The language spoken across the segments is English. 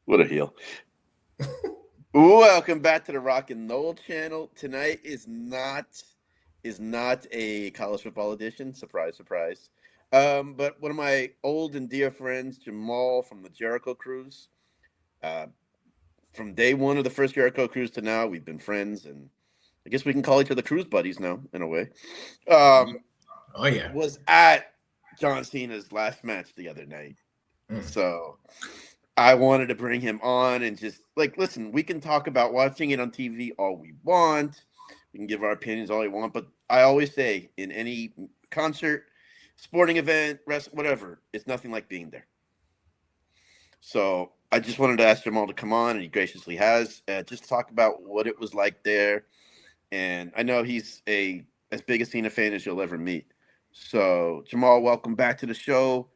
What a heel. Welcome back to the Rock and Roll channel. Tonight is not a college football edition. Surprise, surprise. But one of my old and dear friends, Jamal from the Jericho Cruise. Uh, from day one of the first Jericho Cruise to now, we've been friends, and I guess we can call each other cruise buddies now, in a way. Um, Oh yeah. was at John Cena's last match the other night. So I wanted to bring him on and just listen, we can talk about watching it on TV all we want. We can give our opinions all we want, but I always say in any concert, sporting event, rest, whatever, it's nothing like being there. So I just wanted to ask Jamal to come on, and he graciously has. Just talk about what it was like there. And I know he's as big a Cena fan as you'll ever meet. So Jamal, welcome back to the show,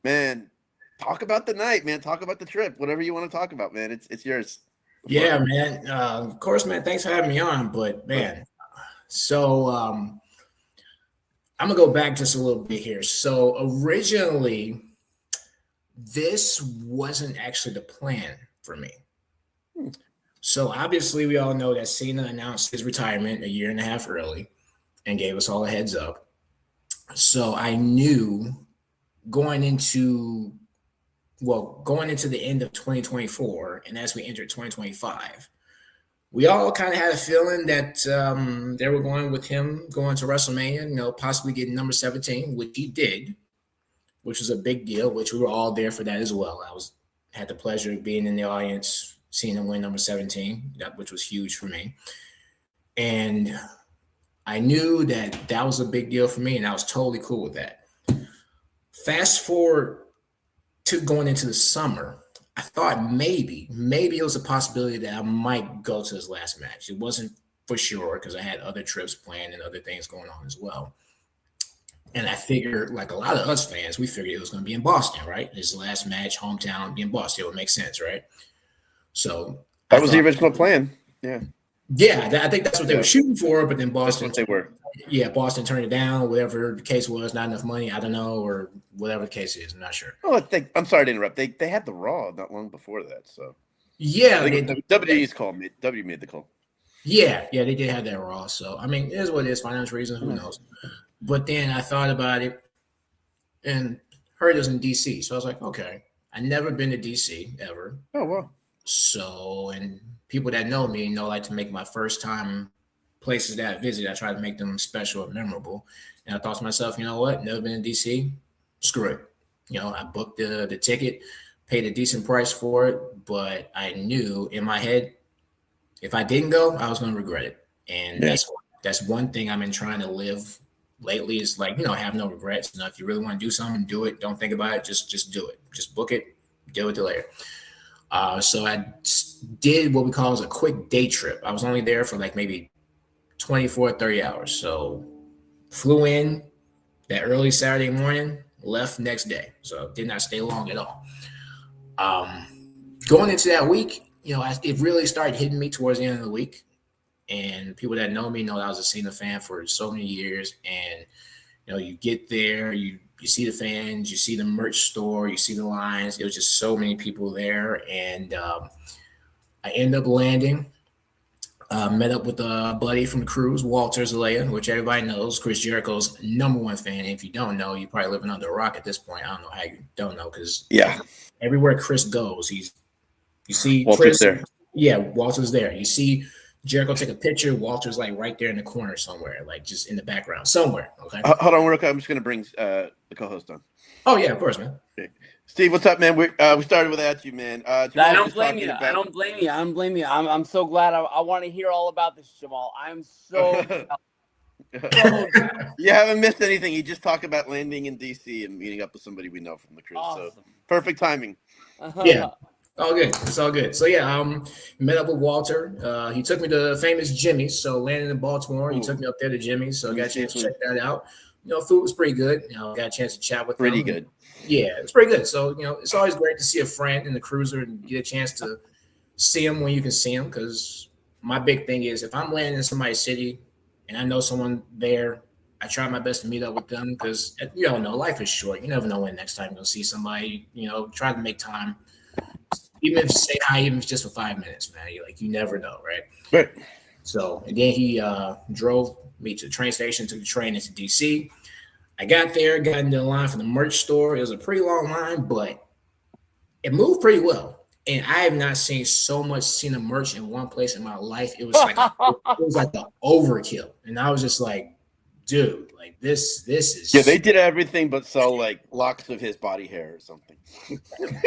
man. Talk about the night, man. Talk about the trip. Whatever you want to talk about, man. It's yours. Yeah, man. Of course, man. Thanks for having me on. But man, so I'm gonna go back just a little bit here. So originally, this wasn't actually the plan for me. So obviously, we all know that Cena announced his retirement a year and a half early and gave us all a heads up. So I knew going into going into the end of 2024 and as we entered 2025, we all kind of had a feeling that they were going with him going to WrestleMania, possibly getting number 17, which he did, which was a big deal, which we were all there for that as well. Had the pleasure of being in the audience, seeing him win number 17, which was huge for me. And I knew that that was a big deal for me, and I was totally cool with that. Fast forward to going into the summer, I thought maybe it was a possibility that I might go to his last match. It wasn't for sure because I had other trips planned and other things going on as well. And I figured, like a lot of us fans, we figured it was going to be in Boston, right? His last match, hometown, be in Boston. It would make sense, right? So that was the original plan. Yeah. Yeah, I think that's what they were shooting for, but then That's Boston, what they were. yeah, Boston turned it down. Whatever the case was, not enough money. I don't know, or whatever the case is, I'm not sure. Oh, I'm sorry to interrupt. They had the Raw not long before that, so Yeah, WWE's call made W made the call. Yeah, they did have that Raw. So I mean, it is what it is. Financial reasons, who knows? But then I thought about it and heard it was in DC. So I was like, okay, I never been to DC ever. Oh wow. So, and people that know me like to make my first time places that I visit, I try to make them special and memorable. And I thought to myself, you know what? Never been to DC. Screw it. I booked the ticket, paid a decent price for it, but I knew in my head, if I didn't go, I was going to regret it. And that's one thing I've been trying to live lately is have no regrets. If you really want to do something, do it. Don't think about it. Just do it. Just book it. Deal with it later. So I did what we call as a quick day trip. I was only there for maybe 24, 30 hours. So flew in that early Saturday morning, left next day. So did not stay long at all. Going into that week, it really started hitting me towards the end of the week. And people that know me know that I was a Cena fan for so many years. And, you get there, you see the fans, you see the merch store, you see the lines. There was just so many people there. And I ended up landing, met up with a buddy from the cruise, Walter Zelaya, which everybody knows, Chris Jericho's #1 fan. And if you don't know, you're probably living under a rock at this point. I don't know how you don't know because everywhere Chris goes, you see Walter's Chris there. Yeah, Walter's there. You see Jericho take a picture. Walter's right there in the corner somewhere, just in the background somewhere. Okay. Hold on, real quick. I'm just gonna bring the co-host on. Oh yeah, of course, man. Okay. Steve, what's up, man? We started without you, man. I don't blame you. I don't blame you. I'm so glad. I want to hear all about this, Jamal. I'm so. You haven't missed anything. You just talked about landing in DC and meeting up with somebody we know from the cruise. Awesome. So perfect timing. Yeah. All good. It's all good. So yeah, met up with Walter. He took me to famous Jimmy's. So landing in Baltimore, he took me up there to Jimmy's. So I got a chance to check that out. Food was pretty good. Got a chance to chat with him. Pretty good. Yeah, it's pretty good. So it's always great to see a friend in the cruiser and get a chance to see him when you can see him. Because my big thing is if I'm landing in somebody's city and I know someone there, I try my best to meet up with them because life is short. You never know when next time you'll see somebody. Try to make time. even if you say hi, even if it's just for 5 minutes, man. You never know, right? Right. So and then he drove me to the train station, took the train into DC. I got there, got into the line for the merch store. It was a pretty long line, but it moved pretty well. And I have not seen so much Cena merch in one place in my life. It was like the overkill, and I was just like, dude, like this is Yeah, they did everything but sell like locks of his body hair or something.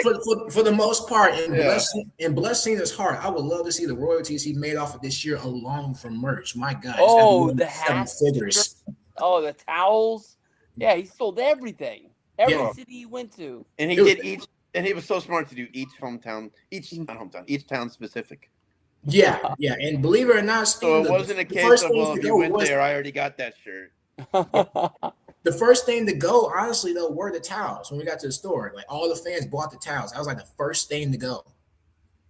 for the most part. And bless Cena's heart, I would love to see the royalties he made off of this year alone from merch. My God, the hats, figures. The towels. Yeah, he sold everything. Every city he went to, and he did each. And he was so smart to do each town specific. Yeah, and believe it or not, Steve, so it wasn't a case of, well, if you went there, I already got that shirt. The first thing to go, honestly, though, were the towels. When we got to the store, like all the fans bought the towels. That was like the first thing to go.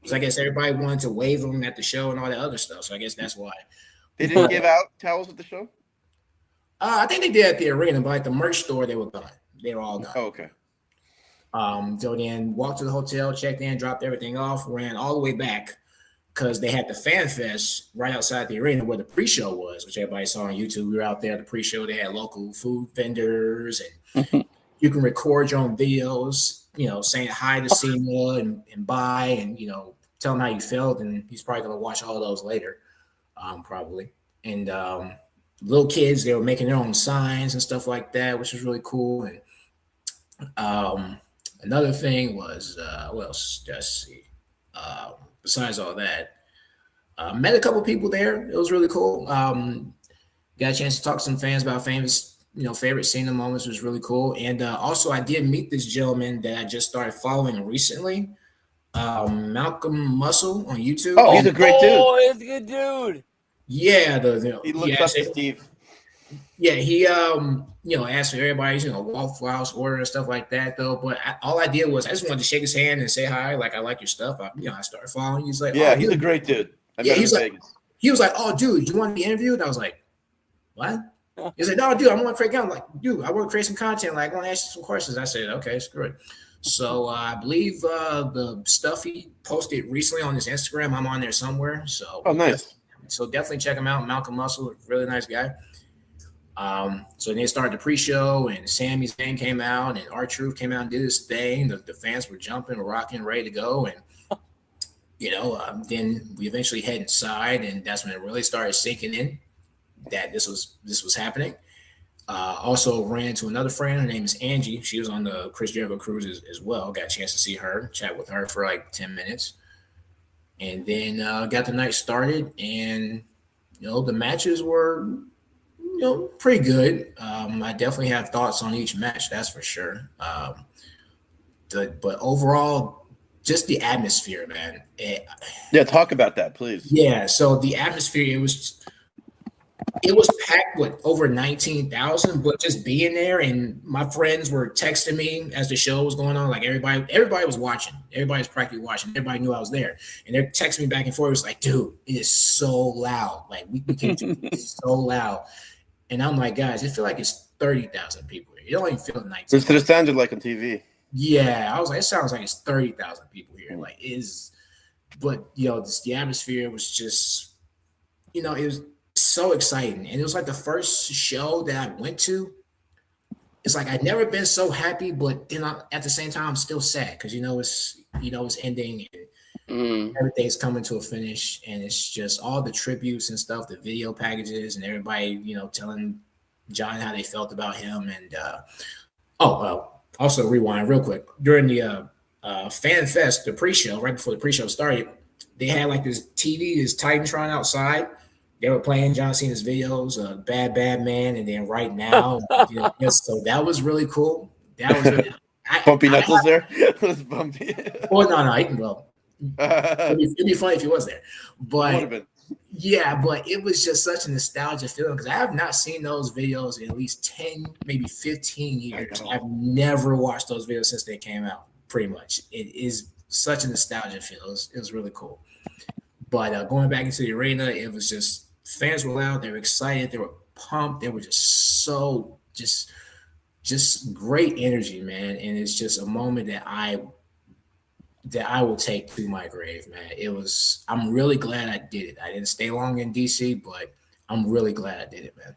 So I guess everybody wanted to wave them at the show and all that other stuff. So I guess that's why. They didn't give out towels at the show? I think they did at the arena, but at the merch store, they were gone. They were all gone. Oh, okay. So then walked to the hotel, checked in, dropped everything off, ran all the way back because they had the Fan Fest right outside the arena where the pre-show was, which everybody saw on YouTube. We were out there at the pre-show. They had local food vendors, and you can record your own videos, saying hi to Cena and bye, and, tell him how you felt. And he's probably going to watch all those later, probably. And little kids, they were making their own signs and stuff like that, which was really cool. And another thing was, what else? Let's see. Besides all that, met a couple people there. It was really cool. Got a chance to talk to some fans about favorite Cena moments. It was really cool. And also, I did meet this gentleman that I just started following recently, Malcolm Muscle on YouTube. Oh, he's a great dude. Oh, he's a good dude. Yeah, he looks up to Steve. Yeah, he asked for everybody's Waffle House order and stuff like that though. But all I did was I just wanted to shake his hand and say hi, like I like your stuff. I started following. He's like, yeah, he's a great dude. I met him in Vegas. He was like, oh, dude, you want to be interviewed? And I was like, what? He's like, no, dude, I want to create content. I'm like, dude, I want to create some content. Like, I want to ask you some questions. I said, okay, screw it. So I believe the stuff he posted recently on his Instagram, I'm on there somewhere. So nice. So definitely check him out. Malcolm Muscle, really nice guy. So they started the pre-show, and Sami Zayn came out, and R-Truth came out and did his thing. The fans were jumping, rocking, ready to go, and then we eventually head inside, and that's when it really started sinking in that this was happening. Also ran into another friend. Her name is Angie. She was on the Chris Jericho cruise as well. Got a chance to see her, chat with her for like 10 minutes, and then got the night started, and the matches were pretty good. I definitely have thoughts on each match, that's for sure. But overall, just the atmosphere, man. Talk about that, please. Yeah, so the atmosphere, it was packed with over 19,000, but just being there, and my friends were texting me as the show was going on. Like everybody was watching. Everybody was practically watching. Everybody knew I was there, and they're texting me back and forth. It was like, dude, it is so loud. Like we can't. It's so loud. And I'm like, guys, it feels like it's 30,000 people here. You don't even feel 19. That's what it sounded like on TV. Yeah, I was like, it sounds like it's 30,000 people here. Like, but the atmosphere was just, it was so exciting, and it was like the first show that I went to. It's like I'd never been so happy, but then at the same time, I'm still sad because it's ending. And everything's coming to a finish, and it's just all the tributes and stuff, the video packages, and everybody, telling John how they felt about him. And also rewind real quick during the Fan Fest, the pre-show, right before the pre-show started, they had like this TV, this Titantron outside. They were playing John Cena's videos, Bad Man, and then Right Now. So that was really cool. That was really, Bumpy Knuckles there. It was bumpy. Oh no, he can go. It'd be funny if he was there, but yeah, but it was just such a nostalgia feeling because I have not seen those videos in at least 10, maybe 15 years. I've never watched those videos since they came out. Pretty much, it is such a nostalgia feel. It was really cool. But going back into the arena, it was just fans were loud. They were excited. They were pumped. They were just so just great energy, man. And it's just a moment that I that I will take to my grave, man. I'm really glad I did it. I didn't stay long in DC, but I'm really glad I did it, man.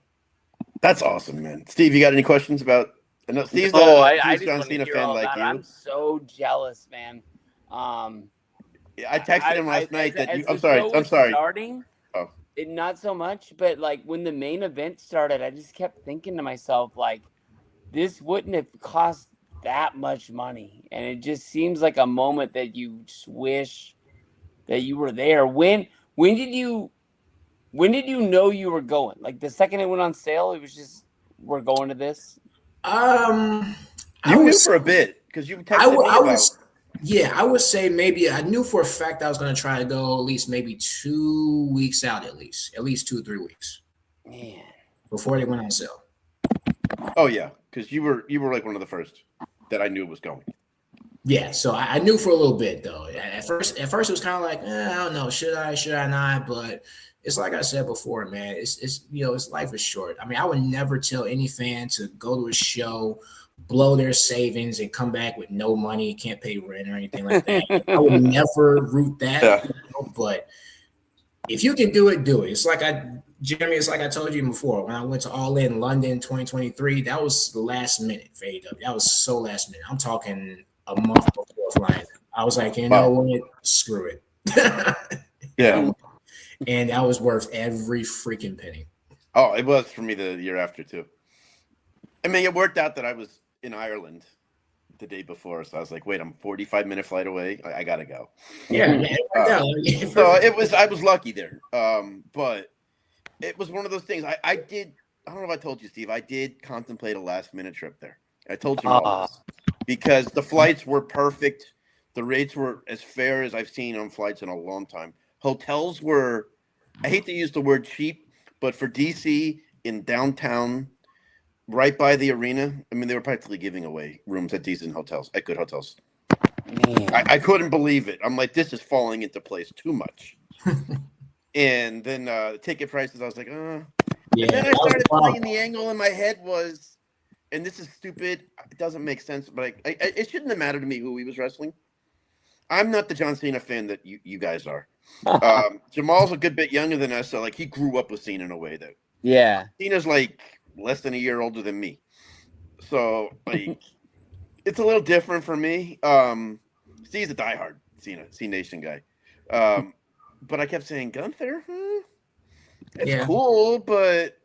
That's awesome, man. Steve, you got any questions about? No, Steve's I just John want to Cena hear fan all like about it. you. I'm so jealous, man. I texted him last night that you. I'm sorry. Starting, not so much, but like when the main event started, I just kept thinking to myself, like, this wouldn't have cost that much money, and it just seems like a moment that you just wish that you were there. When did you know you were going? Like the second it went on sale, it was just, we're going to this. You knew for a bit because you texted me about. Yeah, I would say maybe I knew for a fact I was going to try to go at least maybe 2 weeks out, at least 2 or 3 weeks, man, before they went on sale. Oh yeah, because you were like one of the first that I knew was going. Yeah, so I knew for a little bit though. At first it was kind of like, I don't know, should I not? But it's like I said before, man. It's it's life is short. I mean, I would never tell any fan to go to a show, blow their savings, and come back with no money, can't pay rent or anything like that. I would never root that. Yeah. But if you can do it, do it. It's like Jeremy, it's like I told you before. When I went to All In London 2023, that was the last minute for AEW. That was so last minute. I'm talking a month before flying. I was like, you know what? Screw it. Yeah. And that was worth every freaking penny. Oh, it was for me the year after too. I mean, it worked out that I was in Ireland the day before, so I was like, wait, I'm 45-minute flight away. I gotta go. Yeah. So I was lucky there. But it was one of those things. I don't know if I told you, Steve, I did contemplate a last-minute trip there. I told you all this. Because the flights were perfect. The rates were as fair as I've seen on flights in a long time. Hotels were, I hate to use the word cheap, but for DC in downtown, right by the arena, I mean, they were practically giving away rooms at decent hotels, at good hotels. I couldn't believe it. I'm like, this is falling into place too much. And then the ticket prices, I was like, Yeah, and then I started playing the angle in my head was, and this is stupid, it doesn't make sense, but it shouldn't have mattered to me who he was wrestling. I'm not the John Cena fan that you guys are. Jamal's a good bit younger than us, so like he grew up with Cena in a way that Cena's like less than a year older than me. So like it's a little different for me. Steve's a diehard Cena Nation guy. But I kept saying Gunther, it's cool, but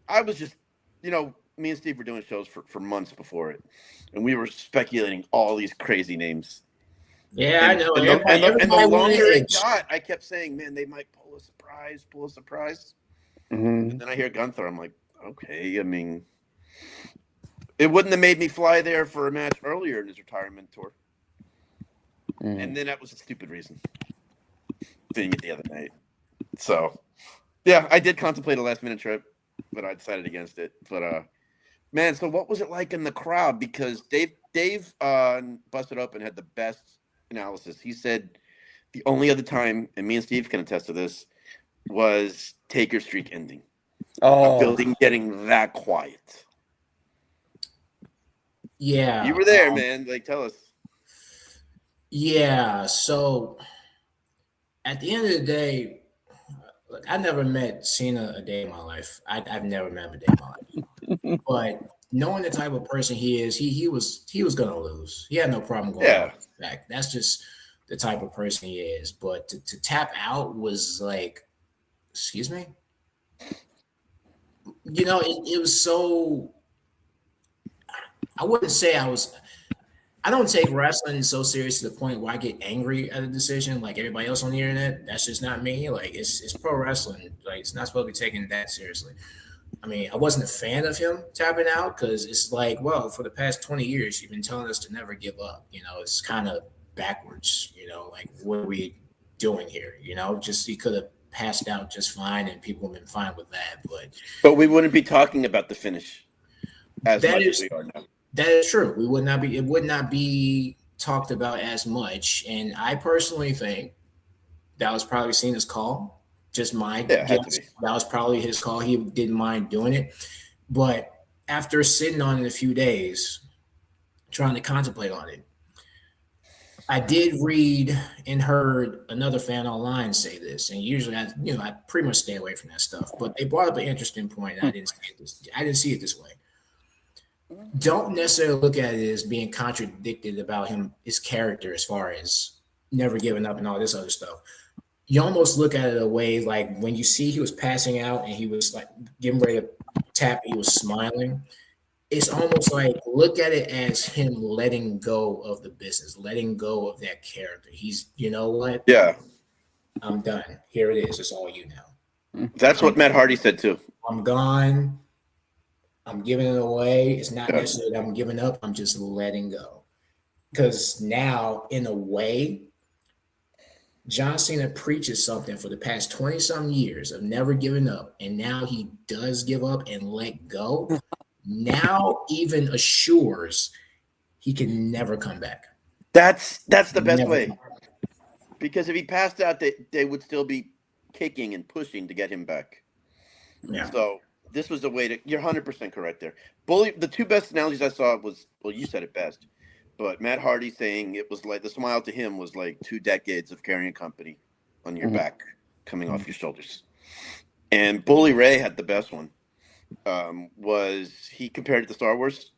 I was just, me and Steve were doing shows for months before it, and we were speculating all these crazy names. Yeah, I know. And the longer it got, I kept saying, man, they might pull a surprise. Mm-hmm. And then I hear Gunther. I'm like, okay. I mean, it wouldn't have made me fly there for a match earlier in his retirement tour. Mm. And then that was a stupid reason. Seeing it the other night. So, yeah, I did contemplate a last-minute trip, but I decided against it. But, man, so what was it like in the crowd? Because Dave Busted Open had the best analysis. He said the only other time, and me and Steve can attest to this, was Taker streak ending. A building getting that quiet. Yeah. You were there, man. Like, tell us. Yeah. So at the end of the day, look, I never met Cena a day in my life. I've never met him a day in my life. But knowing the type of person he is, he was gonna lose. He had no problem going back. That's just the type of person he is. But to tap out was like, excuse me. It was so. I wouldn't say I don't take wrestling so serious to the point where I get angry at a decision like everybody else on the internet. That's just not me. Like it's pro wrestling. Like it's not supposed to be taken that seriously. I mean, I wasn't a fan of him tapping out because it's like, well, for the past 20 years, you've been telling us to never give up. It's kind of backwards. Like what are we doing here? Just he could have passed out just fine, and people have been fine with that. But we wouldn't be talking about the finish as much as we are now. That is true. We would not be. It would not be talked about as much. And I personally think that was probably Cena's call. Just my guess. That was probably his call. He didn't mind doing it. But after sitting on it a few days, trying to contemplate on it, I did read and heard another fan online say this, and usually I pretty much stay away from that stuff. But they brought up an interesting point. And I didn't see it this way. Don't necessarily look at it as being contradicted about his character, as far as never giving up and all this other stuff. You almost look at it a way like when you see he was passing out and he was like getting ready to tap, he was smiling. It's almost like look at it as him letting go of the business, letting go of that character. He's, you know what? Yeah. I'm done. Here it is. It's all you now. That's what Matt Hardy said too. I'm gone. I'm giving it away. It's not necessarily that I'm giving up. I'm just letting go. Because now, in a way, John Cena preaches something for the past 20-some years of never giving up. And now he does give up and let go. Now even assures he can never come back. That's the best way. Because if he passed out, they would still be kicking and pushing to get him back. Yeah. So this was a way to. You're 100% correct there. Bully. The two best analogies I saw was, well, you said it best, but Matt Hardy saying it was like the smile to him was like 2 decades of carrying a company on your back, coming off your shoulders. And Bully Ray had the best one. Was he compared it to Star Wars?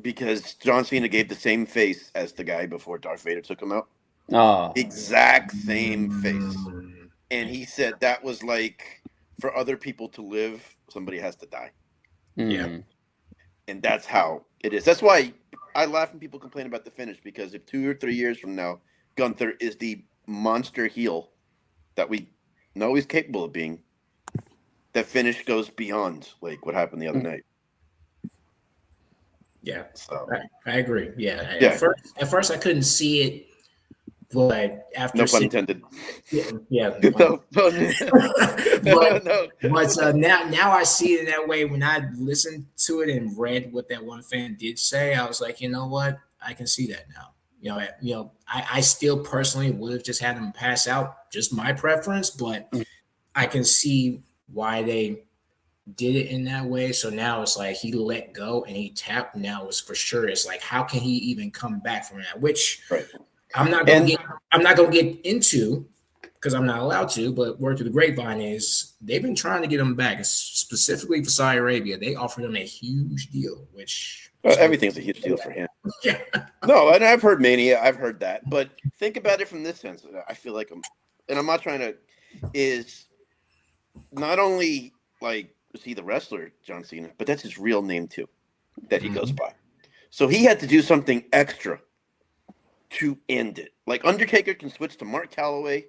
Because John Cena gave the same face as the guy before Darth Vader took him out. Oh, Exact same face. And he said that was like for other people to live, somebody has to die. Yeah. And that's how it is. That's why I laugh when people complain about the finish, because if 2 or 3 years from now, Gunther is the monster heel that we know he's capable of being, that finish goes beyond like what happened the other night. Yeah, So I agree. Yeah. Yeah. At first I couldn't see it, but after no pun intended. Yeah. No, but no. now I see it that way. When I listened to it and read what that one fan did say, I was like, you know what? I can see that now. I still personally would have just had him pass out, just my preference, but I can see why they did it in that way. So now it's like he let go and he tapped. Now it's for sure. It's like, how can he even come back from that? Which I'm not gonna get into because I'm not allowed to. But word to the grapevine is they've been trying to get him back, specifically for Saudi Arabia. They offered him a huge deal, which everything's a huge deal for him. Yeah. No, and I've heard Mania. I've heard that, but think about it from this sense. I feel like I'm not trying to. Is not only like is he the wrestler John Cena, but that's his real name too, that he goes by. So he had to do something extra to end it. Like Undertaker can switch to Mark Calloway,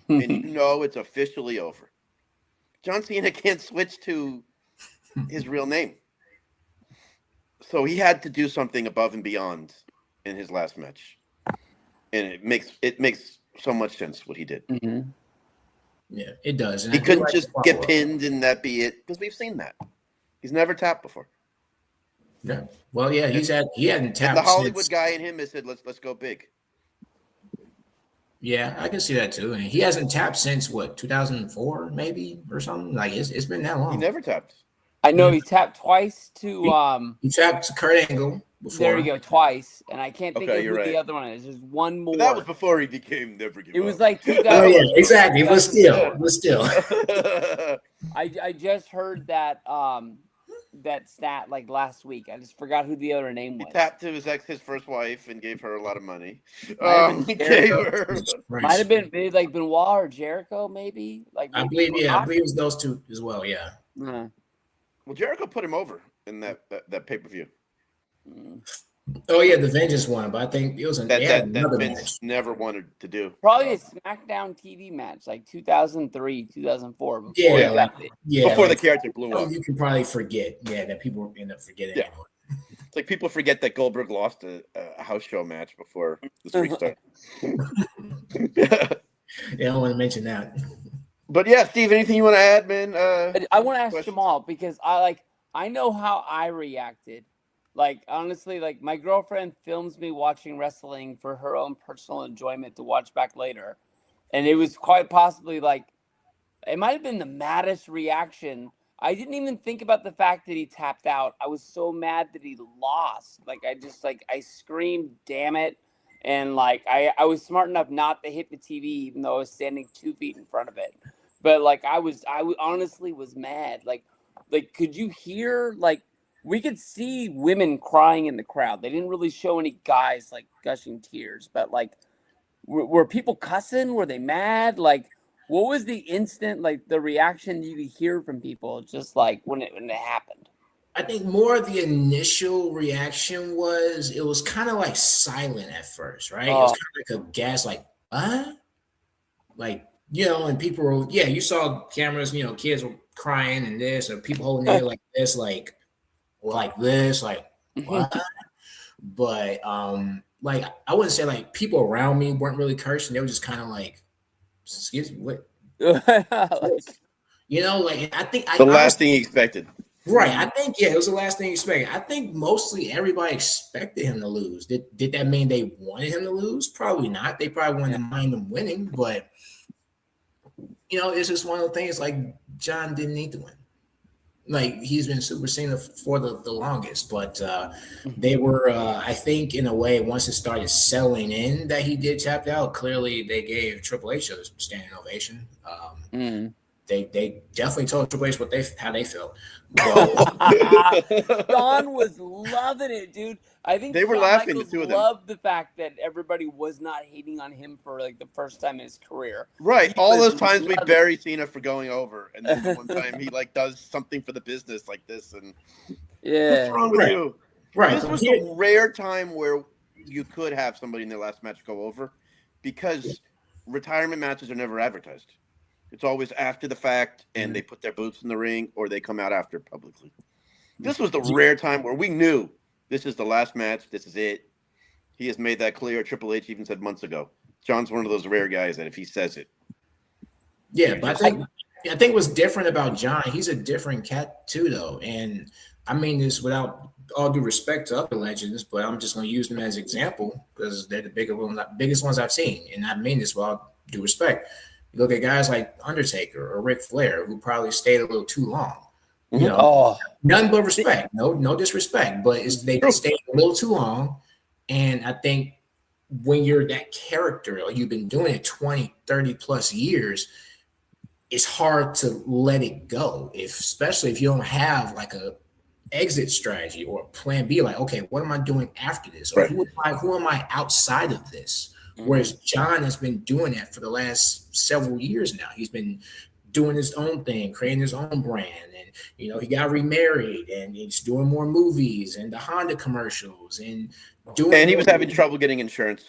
and you know it's officially over. John Cena can't switch to his real name. So he had to do something above and beyond in his last match, and it makes so much sense what he did. Mm-hmm. Yeah, it does. And he couldn't just get pinned and that be it, because we've seen that. He's never tapped before. Yeah. Well, yeah, he hadn't tapped. And the Hollywood guy in him has said, "Let's go big." Yeah, I can see that too. And he hasn't tapped since what, 2004 maybe or something. Like it's been that long. He never tapped. I know he tapped twice to he tapped to Kurt Angle before. There you go, twice, and I can't think of who right. the other one is. There's one more. But that was before he became Never Give Up. It was like 2000. Oh yeah, exactly. But still. I just heard that that stat like last week. I just forgot who the other name was. He tapped to his first wife and gave her a lot of money. Might have been Benoit or Jericho, maybe. Like I believe it was those two as well. Yeah. Well, Jericho put him over in that pay-per-view. Oh yeah, the Vengeance one, but I think it was that Vince never wanted to do. Probably a SmackDown TV match, like 2003, 2004. Before the character blew up. You can probably forget, that people end up forgetting. Yeah. It's like people forget that Goldberg lost a house show match before the streak started. Yeah, I don't want to mention that. But yeah, Steve, anything you want to add, man? I want to ask Jamal, because I know how I reacted. Like, honestly, like my girlfriend films me watching wrestling for her own personal enjoyment to watch back later. And it was quite possibly like, it might have been the maddest reaction. I didn't even think about the fact that he tapped out. I was so mad that he lost. Like, I screamed, damn it. And like I was smart enough not to hit the TV, even though I was standing 2 feet in front of it. But like honestly was mad. Like could you hear like we could see women crying in the crowd. They didn't really show any guys like gushing tears, but like were people cussing? Were they mad? Like what was the instant like the reaction you could hear from people just like when it happened? I think more of the initial reaction was it was kind of like silent at first, right? It was kind of like a gas, like, what? Like, and people were, you saw cameras, kids were crying and this, or people holding their like this, like this, like, what? But like I wouldn't say like people around me weren't really cursing. They were just kind of like, excuse me, what? Like, like I think the last thing he expected. Right. I think, it was the last thing you expected. I think mostly everybody expected him to lose. Did that mean they wanted him to lose? Probably not. They probably wanted to mind him winning, but it's just one of the things like John didn't need to win. Like he's been Super Cena for the longest, but they were, I think, in a way, once it started selling in that he did tap out, clearly they gave Triple H a standing ovation. They definitely told Triple H how they felt. John was loving it, dude. I think they were laughing. The two of them loved the fact that everybody was not hating on him for like the first time in his career. Right. All those times we bury Cena for going over, and then the one time he like does something for the business like this, and what's wrong with you? Right. This was a rare time where you could have somebody in their last match go over, because retirement matches are never advertised. It's always after the fact, and they put their boots in the ring, or they come out after publicly. This was the rare time where we knew this is the last match. This is it. He has made that clear. Triple H even said months ago. John's one of those rare guys that if he says it. Yeah, but I think what's different about John, he's a different cat too, though. And I mean this without all due respect to other legends, but I'm just going to use them as an example because they're the biggest ones I've seen. And I mean this without due respect. You look at guys like Undertaker or Ric Flair, who probably stayed a little too long. None but respect. No disrespect, but they stayed a little too long. And I think when you're that character, or you've been doing it 20, 30 plus years, it's hard to let it go. Especially if you don't have like a exit strategy or a plan B, like, okay, what am I doing after this? Or who am I outside of this? Whereas John has been doing that for the last several years now. He's been doing his own thing, creating his own brand. And, he got remarried and he's doing more movies and the Honda commercials and doing. And he was having trouble getting insurance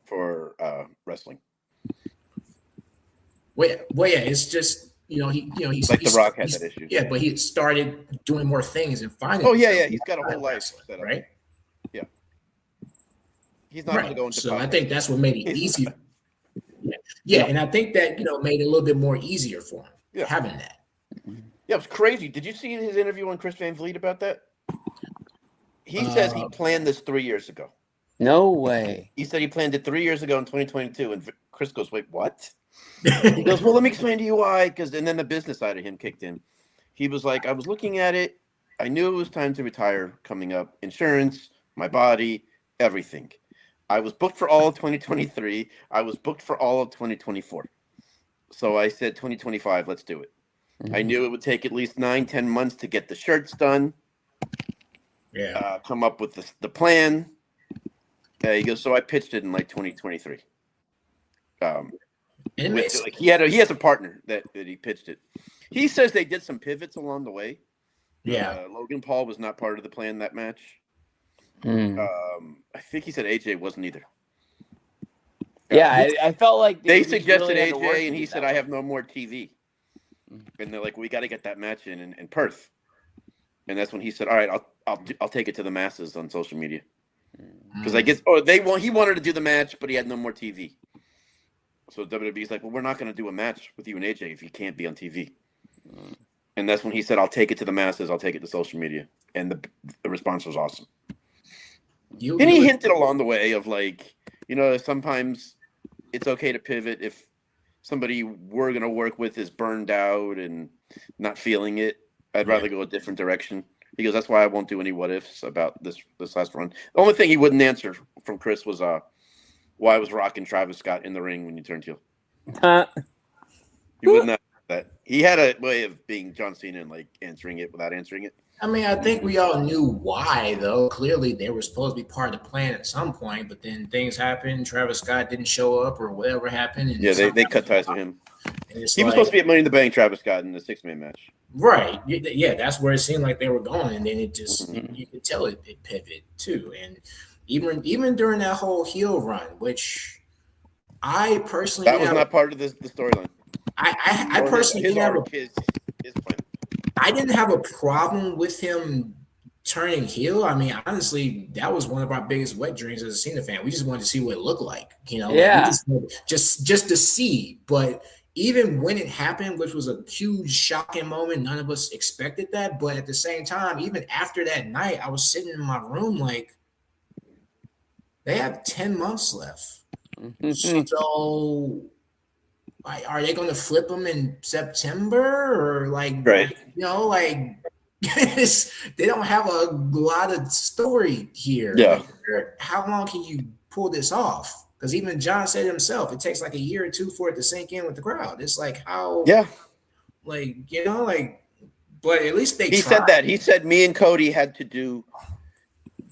for wrestling. Well, yeah, it's just, he's like The Rock had that issue. Yeah, but he started doing more things and finding. Oh, yeah. He's got a whole life set up. Right? Yeah. He's not going to go into. So I think that's what made it easy. Yeah, and I think that made it a little bit more easier for him having that. Yeah, it was crazy. Did you see his interview on Chris Van Vliet about that? He says he planned this 3 years ago. No way. He said he planned it 3 years ago in 2022, and Chris goes, "Wait, what?" He goes, "Well, let me explain to you why." And then the business side of him kicked in. He was like, "I was looking at it. I knew it was time to retire coming up. Insurance, my body, everything. I was booked for all of 2023. I was booked for all of 2024. So I said 2025, let's do it. I knew it would take at least 9-10 months to get the shirts done. Come up with the plan." He goes, "So I pitched it in like 2023. He has a partner that he pitched it. He says they did some pivots along the way. Yeah. Logan Paul was not part of the plan that match. I think he said AJ wasn't either. Yeah, I felt like they suggested really AJ, and he said, "I have no more TV." And they're like, "We got to get that match in Perth." And that's when he said, "All right, I'll take it to the masses on social media." Because I guess he wanted to do the match, but he had no more TV. So WWE's like, "Well, we're not going to do a match with you and AJ if you can't be on TV." And that's when he said, "I'll take it to the masses. I'll take it to social media." And the response was awesome. He hinted along the way of like, sometimes it's okay to pivot if somebody we're going to work with is burned out and not feeling it. I'd rather go a different direction. He goes, that's why I won't do any what ifs about this last run. The only thing he wouldn't answer from Chris was why was Rock and Travis Scott in the ring when you turned heel? He wouldn't have that. He had a way of being John Cena and like answering it without answering it. I mean, I think we all knew why, though. Clearly, they were supposed to be part of the plan at some point, but then things happened. Travis Scott didn't show up, or whatever happened. And yeah, they cut ties with him. He was supposed to be at Money in the Bank, Travis Scott, in the 6-man match. Right. Yeah, that's where it seemed like they were going, and then it just you could tell it pivoted too. And even during that whole heel run, which I personally that was not part of the storyline. I personally his didn't arc, his plan. I didn't have a problem with him turning heel. I mean, honestly, that was one of our biggest wet dreams as a Cena fan. We just wanted to see what it looked like, Yeah. Just to see. But even when it happened, which was a huge shocking moment, none of us expected that. But at the same time, even after that night, I was sitting in my room like, they have 10 months left. So are they going to flip them in September or right? They don't have a lot of story here. Yeah. How long can you pull this off? Because even John said himself, it takes like a year or two for it to sink in with the crowd. It's like how, yeah, but at least he said that. He said me and Cody had to do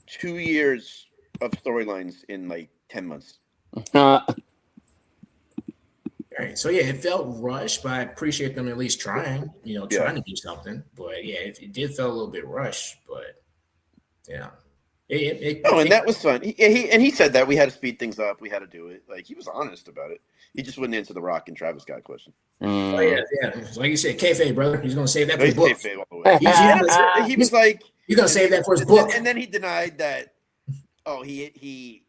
2 years of storylines in like 10 months. Right. So yeah, it felt rushed, but I appreciate them at least trying to do something. But yeah, it did feel a little bit rushed, but yeah. And that was fun. He said that we had to speed things up. We had to do it. Like he was honest about it. He just wouldn't answer the Rock and Travis Scott question. Oh yeah. So like you said, kayfabe, brother. He's gonna save that for his book. Kayfabe all the way. He was like, "You're gonna save that for his book." And then he denied that. Oh, he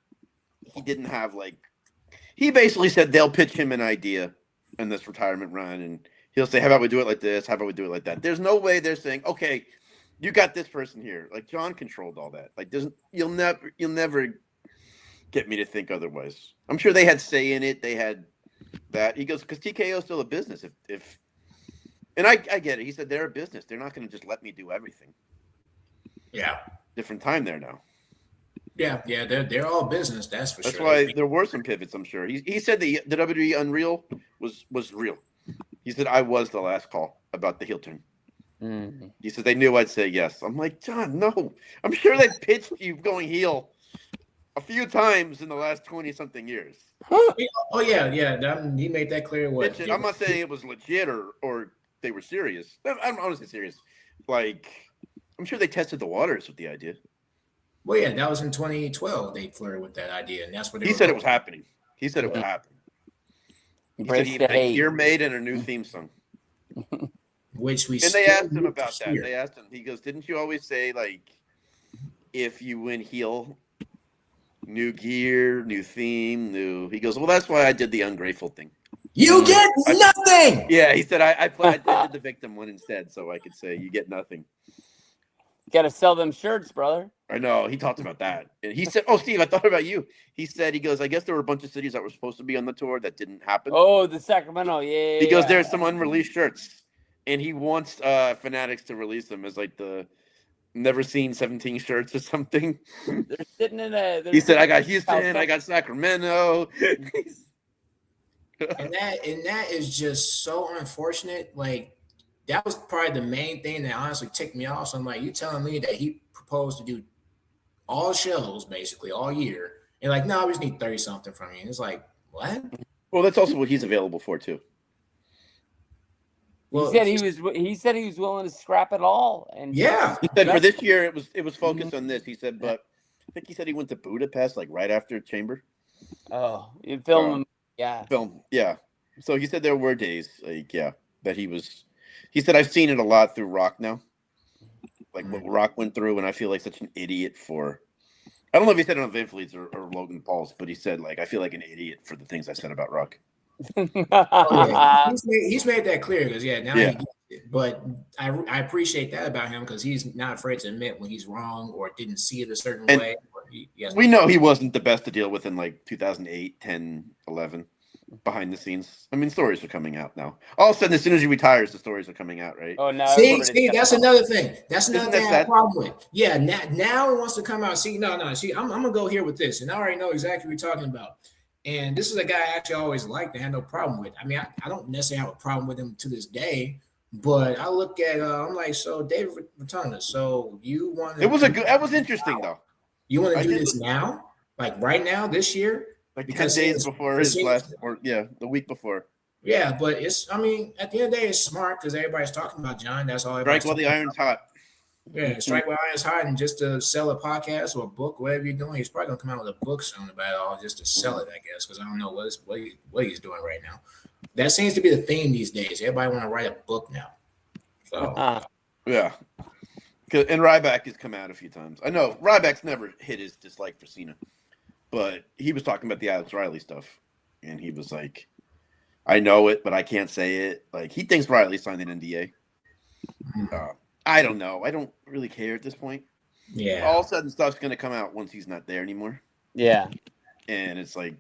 didn't have like. He basically said they'll pitch him an idea in this retirement run, and he'll say, "How about we do it like this? How about we do it like that?" There's no way they're saying, "Okay, you got this person here." Like John controlled all that. Like, you'll never get me to think otherwise. I'm sure they had say in it. They had that. He goes, because TKO is still a business. And I get it. He said they're a business. They're not going to just let me do everything. Yeah, different time there now. Yeah, they're all business. That's for sure. That's why there were some pivots. I'm sure. He said the WWE Unreal was real. He said I was the last call about the heel turn. Mm-hmm. He said they knew I'd say yes. I'm like, John, no. I'm sure they pitched you going heel a few times in the last 20-something years. Oh yeah. He made that clear. I'm not saying it was legit or they were serious. I'm honestly serious. Like, I'm sure they tested the waters with the idea. Well, yeah, that was in 2012. They flirted with that idea, and that's what he said it was happening. He said it was happening. He said he'd make Year Made and a new theme song. Which we and they asked him about that. They asked him. He goes, "Didn't you always say like, if you win heel, new gear, new theme, new?" He goes, "Well, that's why I did the ungrateful thing. You get nothing." Yeah, he said I did the victim one instead, so I could say you get nothing. Got to sell them shirts, brother. I know. He talked about that. And he said, "Oh, Steve, I thought about you." He goes, "I guess there were a bunch of cities that were supposed to be on the tour that didn't happen." Oh, the Sacramento. Yeah. He goes, "There's some unreleased shirts." And he wants Fanatics to release them as like the never seen 17 shirts or something. They're sitting in a. He said, "I got Houston, I got Sacramento." and that is just so unfortunate. Like, that was probably the main thing that honestly ticked me off. So I'm like, you telling me that he proposed to do all shows basically all year, and like, no, we just need 30 something from you. And it's like, what? Well, that's also what he's available for too. Well, he said he was willing to scrap it all, and he said for this year it was focused on this. He said, but I think he said he went to Budapest like right after Chamber. Oh, you film, yeah. So he said there were days that he was. He said I've seen it a lot through Rock now, like what Rock went through, and I feel like such an idiot for. I don't know if he said it on Vince Lee's or Logan Paul's, but he said like I feel like an idiot for the things I said about Rock. He's made that clear because he gets it. But I appreciate that about him because he's not afraid to admit when he's wrong or didn't see it a certain way. We know he wasn't the best to deal with in like 2008, 10, 11. behind the scenes. I mean, stories are coming out now. All of a sudden, as soon as he retires, the stories are coming out, right? Oh no! See, that's another thing. That's another Isn't thing that I have a sad? problem with. Yeah, now it wants to come out. See, no. See, I'm gonna go here with this, and I already know exactly what you're talking about. And this is a guy I actually always liked and had no problem with. I mean, I don't necessarily have a problem with him to this day, but I look at I'm like, so David Rotunda, so you want to? It was a good. That was interesting though. You want to I do did this now, like right now, this year? Like 10 Because days before his last, or the week before. yeah, but it's. I mean, at the end of the day, it's smart because everybody's talking about John. That's all. Strike Everybody's while the talking iron's hot. Yeah, strike while iron's hot, and just to sell a podcast or a book, whatever you're doing, he's probably gonna come out with a book soon about it all, just to sell it, I guess, because I don't know what he's doing right now. That seems to be the theme these days. Everybody want to write a book now. So Yeah. And Ryback has come out a few times. I know Ryback's never hit his dislike for Cena, but he was talking about the Alex Riley stuff, and he was like, "I know it, but I can't say it." Like he thinks Riley signed an NDA. I don't know. I don't really care at this point. yeah, All of a sudden, stuff's gonna come out once he's not there anymore, Yeah. and it's like,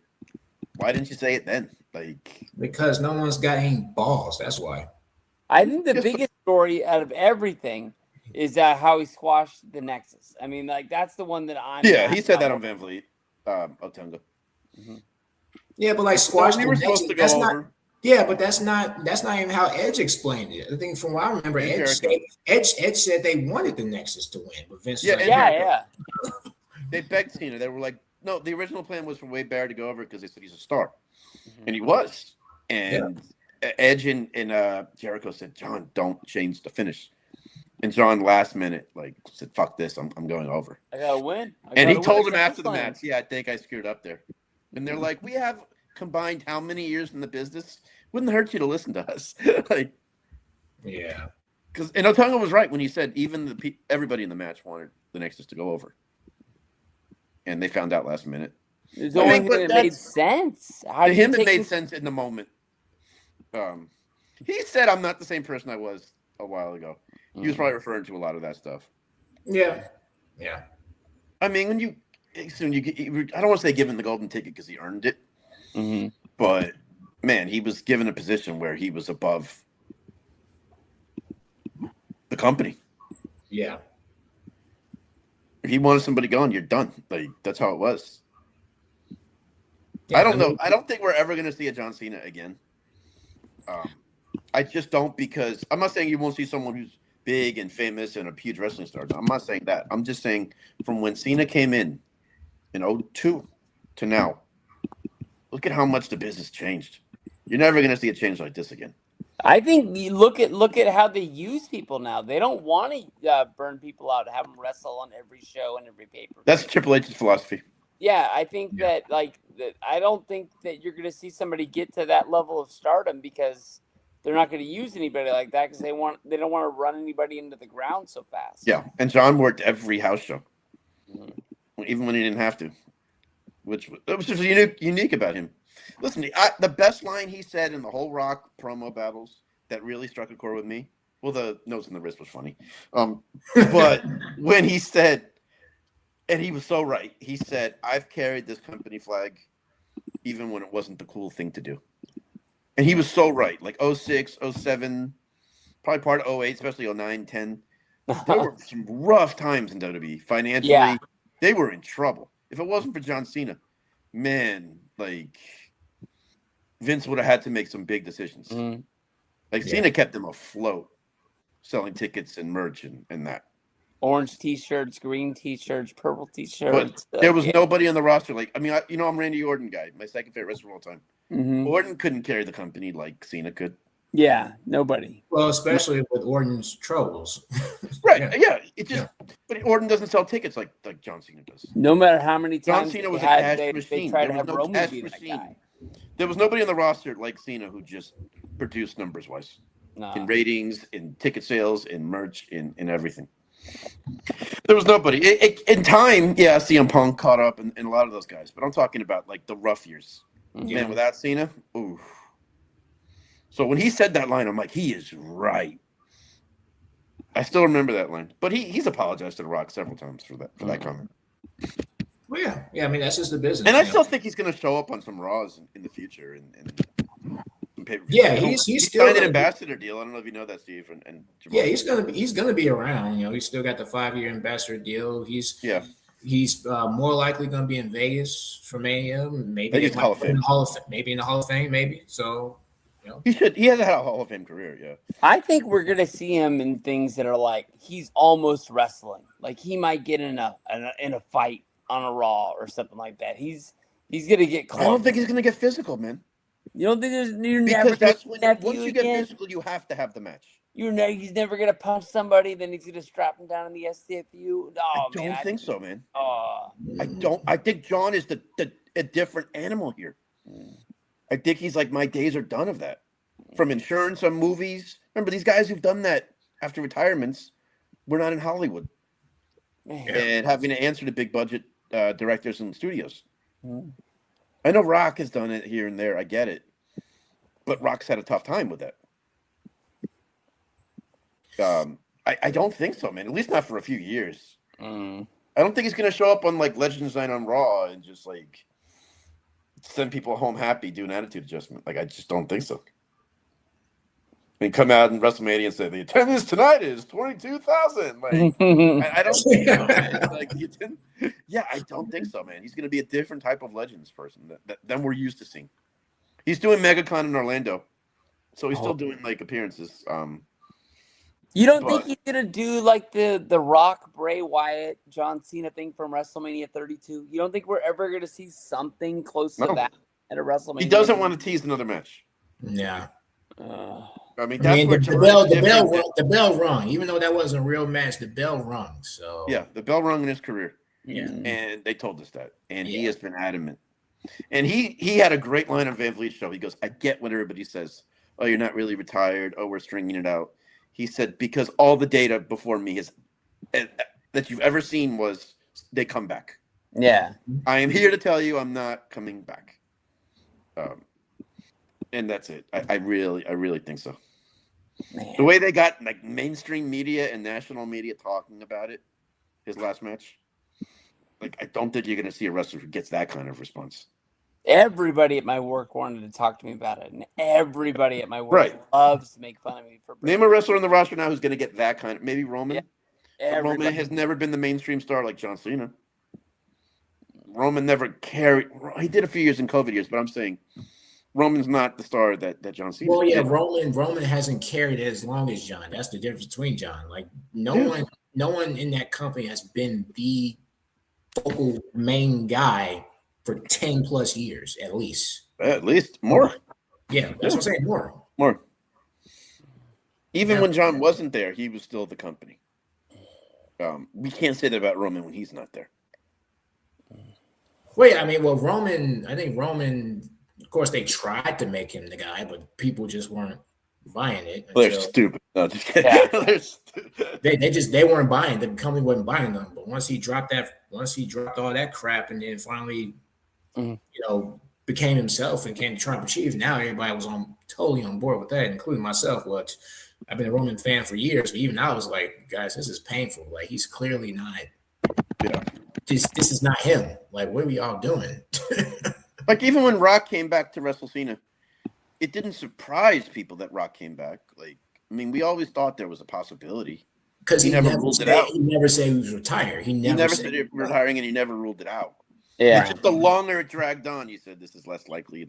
why didn't you say it then? Like, because no one's got any balls. That's why. I think the biggest story out of everything is how he squashed the Nexus. I mean, like that's the one that I'm. yeah, he said that on Van Vliet, Otunga. Yeah, but like squash. We were supposed to go over. Yeah, but that's not even how Edge explained it. I think from what I remember, Edge said they wanted the Nexus to win, but Vince was like, Yeah. They begged Cena. They were like, no, the original plan was for Wade Barrett to go over because they said he's a star. And he was. And Edge and Jericho said, John, don't change the finish. And John last minute said, fuck this, I'm going over. I gotta win. And he told him after the match, yeah, I think I screwed up there. And they're like, we have combined how many years in the business? Wouldn't hurt you to listen to us. yeah. And Otunga was right when he said even everybody in the match wanted the Nexus to go over. And they found out last minute. It's the only thing that made sense. To him, it made sense in the moment. He said, I'm not the same person I was a while ago. He was probably referring to a lot of that stuff. Yeah. Yeah. I mean, when you get, I don't want to say given the golden ticket because he earned it. Mm-hmm. But, man, he was given a position where he was above the company. Yeah. If he wanted somebody gone, you're done. Like, that's how it was. Yeah, I don't know. I don't think we're ever going to see a John Cena again. I just don't, because I'm not saying you won't see someone who's big and famous and a huge wrestling star. I'm not saying that. I'm just saying from when Cena came in 2002 to now, look at how much the business changed. You're never going to see a change like this again. I think you look at how they use people now. They don't want to burn people out, have them wrestle on every show and every paper. That's Triple H's philosophy. Yeah, I think that I don't think that you're going to see somebody get to that level of stardom because they're not going to use anybody like that because they don't want to run anybody into the ground so fast. Yeah, and John worked every house show, even when he didn't have to, which was just unique about him. Listen, the best line he said in the whole Rock promo battles that really struck a chord with me. Well, the nose in the wrist was funny, but when he said, and he was so right. He said, "I've carried this company flag, even when it wasn't the cool thing to do." And he was so right. Like 06, 07, probably part of 08, especially 09, 10. There were some rough times in WWE. Financially, they were in trouble. If it wasn't for John Cena, man, Vince would have had to make some big decisions. Cena kept them afloat, selling tickets and merch and that. Orange T-shirts, green T-shirts, purple T-shirts. But there was nobody on the roster. I'm Randy Orton guy, my second favorite wrestler of all time. Orton couldn't carry the company like Cena could. Yeah, nobody. Well, especially with Orton's troubles. Right. Yeah. But Orton doesn't sell tickets like John Cena does. No matter how many times John Cena was a cash machine. They tried to have Roman be that guy. There was nobody on the roster like Cena who just produced numbers wise. In ratings, in ticket sales, in merch, in everything. There was nobody. In time, CM Punk caught up and a lot of those guys. But I'm talking about the rough years. Man, without Cena, ooh. So when he said that line, I'm like, he is right. I still remember that line. But he's apologized to The Rock several times for that comment. Well, yeah. I mean, that's just the business. And I still think he's going to show up on some Raws in the future. Yeah, he's still signed an ambassador deal. I don't know if you know that, Steve. And Jamal. Yeah, he's gonna be around. You know, he's still got the 5-year ambassador deal. He's more likely going to be in Vegas for Mania. Maybe in the Hall of Fame. Maybe in the Hall of Fame. Maybe so. You know. He has a Hall of Fame career. Yeah. I think we're gonna see him in things that are like he's almost wrestling. Like he might get in a fight on a Raw or something like that. He's gonna get close. I don't think he's gonna get physical, man. You don't think you're because never that's when nephew once you get again? physical, you have to have the match. He's never gonna punch somebody, then he's gonna strap him down in the SCFU. I don't think so, man. Oh, I think John is a different animal here. I think he's like, my days are done of that. From insurance on movies. Remember, these guys who've done that after retirements, we're not in Hollywood. And having to answer to big budget directors and studios. I know Rock has done it here and there. I get it. But Rock's had a tough time with that. I don't think so, man. At least not for a few years. I don't think he's going to show up on like Legends Night on Raw and just like send people home happy, do an attitude adjustment. Like, I just don't think so. And come out in WrestleMania and say the attendance tonight is 22,000. Like, I don't think so, man. Like, yeah, I don't think so, man. He's going to be a different type of Legends person than we're used to seeing. He's doing MegaCon in Orlando, so he's still doing like appearances. You don't think he's gonna do like the Rock, Bray Wyatt, John Cena thing from WrestleMania 32? You don't think we're ever gonna see something close to that at a WrestleMania? He doesn't want to tease another match. Yeah. I mean, that's the bell rung. Even though that wasn't a real match, the bell rung. So yeah, the bell rung in his career. Yeah, and they told us that, and he has been adamant. And he had a great line on Van Vliet's show. He goes, "I get what everybody says. Oh, you're not really retired. Oh, we're stringing it out." He said, because all the data before me is that you've ever seen was they come back. Yeah, I am here to tell you I'm not coming back. And that's it. I really think so. Man. The way they got like mainstream media and national media talking about it, his last match, like I don't think you're going to see a wrestler who gets that kind of response. Everybody at my work wanted to talk to me about it, and everybody at my work loves to make fun of me for. Name a wrestler on the roster now who's going to get that kind of. Maybe Roman. Yeah. Roman has never been the mainstream star like John Cena. Roman never carried. He did a few years in COVID years, but I'm saying Roman's not the star that John Cena. Well, yeah, did. Roman hasn't carried it as long as John. That's the difference between John. Like no one in that company has been the focal main guy for 10 plus years, at least. At least more. Yeah, that's what I'm saying. More. Even when John wasn't there, he was still the company. We can't say that about Roman when he's not there. Wait, I mean, I think Roman, of course, they tried to make him the guy, but people just weren't buying it. They're stupid. No, just kidding. Yeah. They're stupid. They weren't buying. The company wasn't buying them. But once he dropped all that crap, and then finally, became himself and came to Trump Chief. Now everybody was totally on board with that, including myself. Which I've been a Roman fan for years, but even I was like, guys, this is painful. Like he's clearly not. Yeah. This is not him. Like, what are we all doing? Like even when Rock came back to Wrestle Cena, it didn't surprise people that Rock came back. Like, I mean, we always thought there was a possibility because he never ruled it out. He never said he was retired. He never said he was retiring, and he never ruled it out. Yeah. It's just the longer it dragged on, you said this is less likely.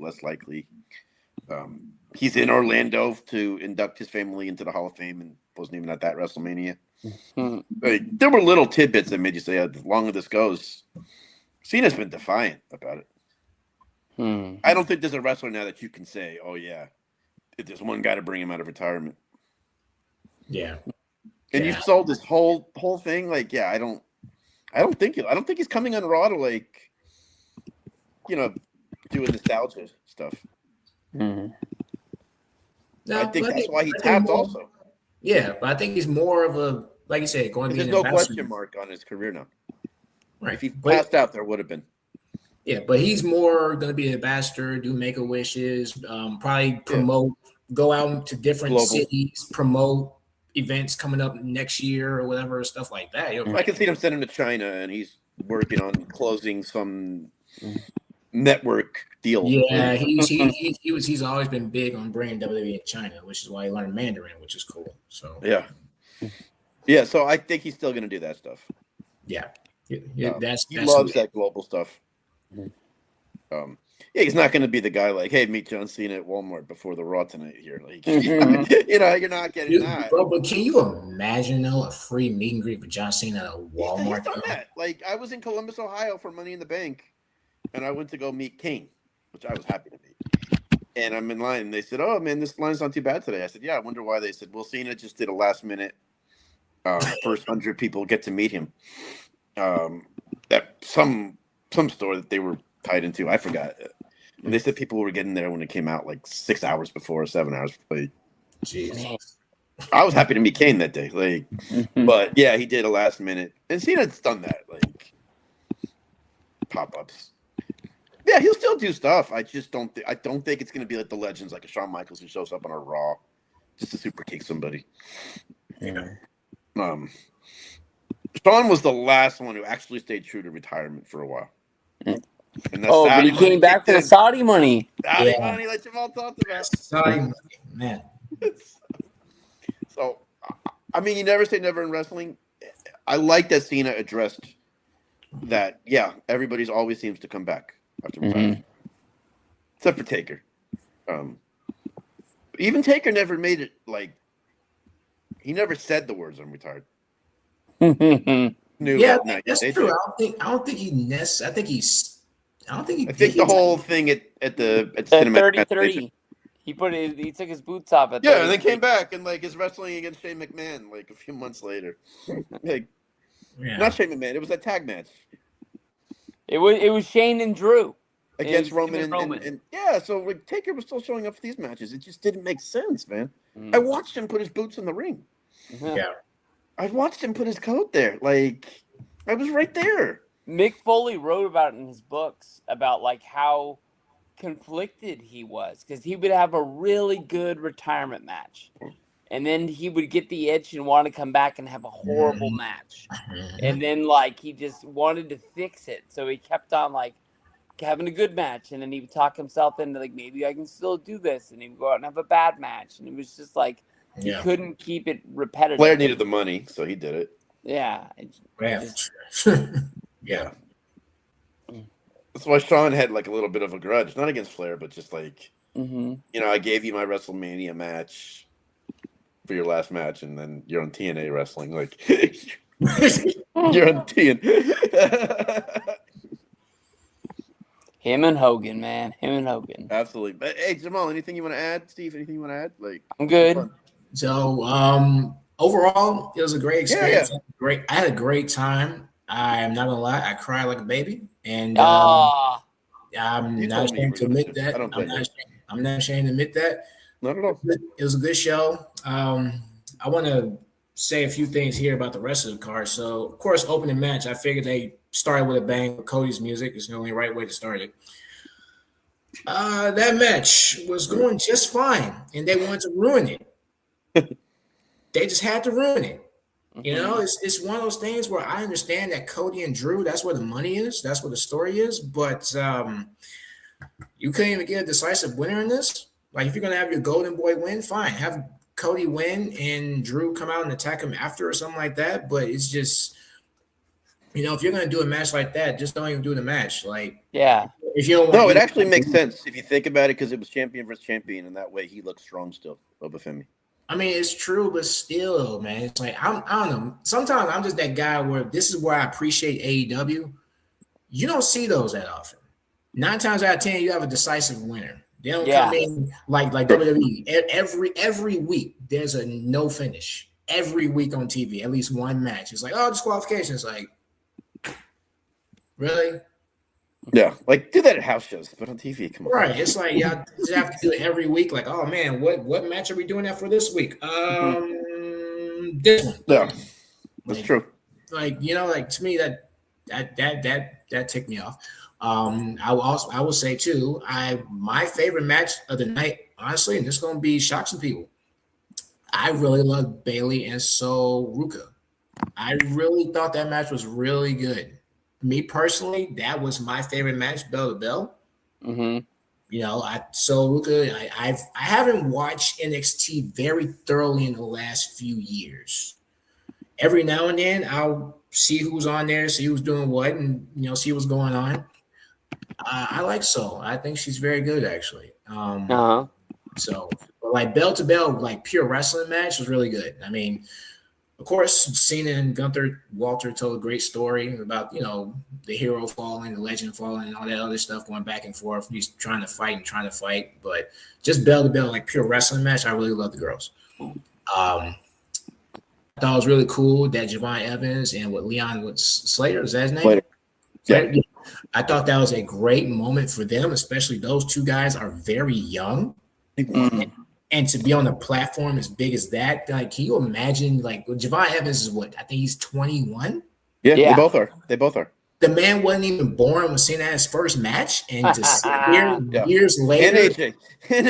He's in Orlando to induct his family into the Hall of Fame, and wasn't even at that WrestleMania. There were little tidbits that made you say, the longer this goes, Cena's been defiant about it. I don't think there's a wrestler now that you can say, oh yeah, if there's one guy to bring him out of retirement. Yeah. And you sold this whole thing. Like, yeah, I don't think he's coming on Raw to like, doing nostalgia stuff. No, I think that's why he tapped also. Yeah, but I think he's more of a, like you said, going to be there's no question mark on his career now. Right. If he passed out, there would have been. Yeah, but he's more going to be an ambassador, do Make-A-Wishes, probably promote, go out to different cities, promote events coming up next year or whatever, stuff like that. I can see him sending him to China, and he's working on closing some network deal. Yeah, he's always been big on bringing WWE in China, which is why he learned Mandarin, which is cool. So yeah. So I think he's still going to do that stuff. yeah, He that's loves that global stuff. Yeah, he's not going to be the guy like, hey, meet John Cena at Walmart before the Raw tonight here. Like, you're not getting that. But can you imagine though a free meet and greet with John Cena at a Walmart? He's done that. Like, I was in Columbus, Ohio for Money in the Bank, and I went to go meet Kane, which I was happy to meet. And I'm in line, and they said, "Oh man, this line's not too bad today." I said, "Yeah, I wonder why." They said, "Well, Cena just did a last minute, first 100 people get to meet him." That some store that they were tied into, I forgot. And they said people were getting there when it came out, like 6 hours before, 7 hours before. Jeez. I was happy to meet Kane that day, like, but yeah, he did a last minute, and Cena's done that, like pop ups. Yeah, he'll still do stuff. I just don't. I don't think it's going to be like the legends, like a Shawn Michaels who shows up on a Raw just to super kick somebody. Yeah. Shawn was the last one who actually stayed true to retirement for a while. And but he came back for the Saudi money. Saudi money, like Jamal talked about. Saudi money, man. So, I mean, you never say never in wrestling. I like that Cena addressed that. Yeah, everybody's always seems to come back after retirement, except for Taker. Even Taker never made it like he never said the words "I'm retired." Yeah, that's true. I don't think he necessarily. I think the whole thing at the 30-30. He took his boots off at and then came back and like is wrestling against Shane McMahon like a few months later. Like, not Shane McMahon. It was a tag match. It was Shane and Drew against Roman and yeah. So like Taker was still showing up for these matches. It just didn't make sense, man. I watched him put his boots in the ring. Yeah, I watched him put his coat there. Like I was right there. Mick Foley wrote about it in his books about like how conflicted he was because he would have a really good retirement match and then he would get the itch and want to come back and have a horrible match, and then like he just wanted to fix it, so he kept on like having a good match, and then he would talk himself into like maybe I can still do this, and he would go out and have a bad match, and it was just like he couldn't keep it repetitive. Flair needed the money, so he did it. Yeah. Yeah. That's why Shawn had like a little bit of a grudge, not against Flair, but just like, I gave you my WrestleMania match for your last match, and then you're on TNA wrestling. Like, you're on TNA. Him and Hogan, man. Him and Hogan. Absolutely. But hey, Jamal, anything you want to add? Steve, anything you want to add? Like, I'm good. So, overall, it was a great experience. Yeah. I had a great time. I'm not gonna lie, I cried like a baby, and I'm not ashamed to admit that. I'm not ashamed to admit that. Not at all. It was a good show. I want to say a few things here about the rest of the card. So, of course, opening match, I figured they started with a bang with Cody's music. It's the only right way to start it. That match was going just fine, and they wanted to ruin it. They just had to ruin it. You know, it's one of those things where I understand that Cody and Drew, that's where the money is. That's where the story is. But you couldn't even get a decisive winner in this. Like, if you're going to have your golden boy win, fine. Have Cody win and Drew come out and attack him after or something like that. But it's just, if you're going to do a match like that, just don't even do the match. Like, if you don't want it actually makes sense if you think about it, because it was champion versus champion, and that way he looks strong still, Obafemi. I mean, it's true, but still, man, it's like I don't know. Sometimes I'm just that guy where this is where I appreciate AEW. You don't see those that often. 9 times out of 10, you have a decisive winner. They don't come in like WWE. Every week there's a no finish. Every week on TV, at least one match. It's like, disqualification. It's like, really? Yeah, like do that at house shows, but on TV, come on. Right, it's like y'all just have to do it every week. Like, oh man, what match are we doing that for this week? This one. Yeah, that's true. Like, to me that ticked me off. I will say too, my favorite match of the night, honestly, and this is gonna be shock some people. I really loved Bayley and Ruka. I really thought that match was really good. me personally, that was my favorite match, bell to bell. Mm-hmm. You know, so good. I haven't watched NXT very thoroughly in the last few years. Every now and then, I'll see who's on there, see who's doing what, and see what's going on. I like Sol. I think she's very good, actually. So, like bell to bell, like pure wrestling match was really good. I mean, of course, Cena and Gunther Walter told a great story about the hero falling, the legend falling, and all that other stuff going back and forth. He's trying to fight, but just bell to bell, like pure wrestling match. I really love the girls. I thought it was really cool that Javon Evans and Leon Slater, is that his name? Slater. Yeah. I thought that was a great moment for them, especially those two guys are very young. Mm-hmm. And to be on a platform as big as that, like, can you imagine? Like, Javon Evans is what? I think he's 21. Yeah, they both are. They both are. The man wasn't even born when Cena had his first match, and to sit here years later, and AJ, and